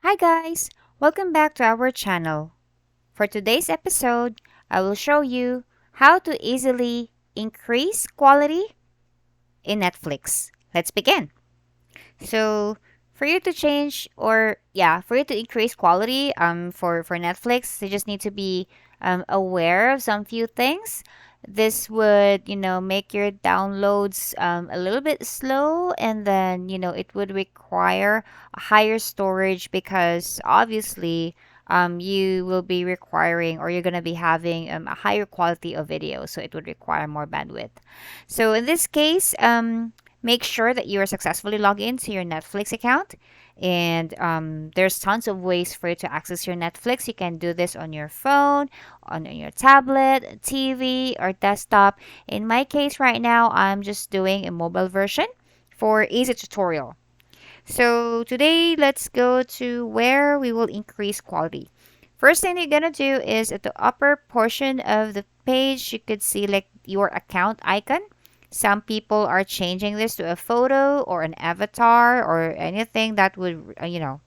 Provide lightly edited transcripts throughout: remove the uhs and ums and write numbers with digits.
Hi guys, welcome back to our channel. For today's episode, I will show you how to easily increase quality in Netflix. Let's begin. So, for you to change for you to increase quality for Netflix, you just need to be aware of some few things. This would, make your downloads a little bit slow, and then, it would require a higher storage because obviously you will be requiring or you're going to be having a higher quality of video, so it would require more bandwidth. So in this case, make sure that you are successfully logged into your Netflix account. And there's tons of ways for you to access your Netflix. You can do this on your phone, on your tablet, TV, or desktop. In my case, right now, I'm just doing a mobile version for easy tutorial. So today, let's go to where we will increase quality. First thing you're gonna do is at the upper portion of the page, you could see like your account icon. Some people are changing this to a photo or an avatar or anything that would,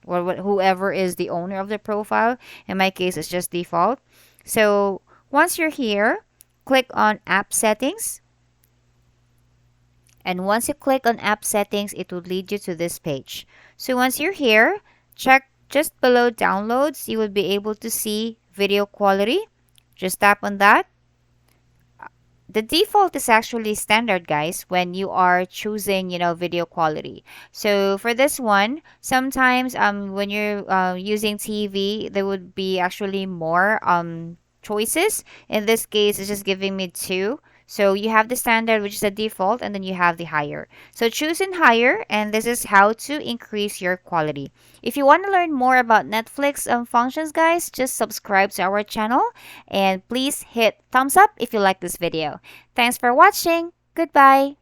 or whoever is the owner of the profile. In my case, it's just default. So once you're here, click on app settings. And once you click on app settings, it will lead you to this page. So once you're here, check just below downloads. You will be able to see video quality. Just tap on that. The default is actually standard, guys, when you are choosing, video quality. So for this one, sometimes when you're using TV, there would be actually more choices. In this case, it's just giving me two. So you have the standard, which is the default, and then you have the higher. So choose in higher, and this is how to increase your quality. If you want to learn more about Netflix functions, guys, just subscribe to our channel, and please hit thumbs up if you like this video. Thanks for watching. Goodbye.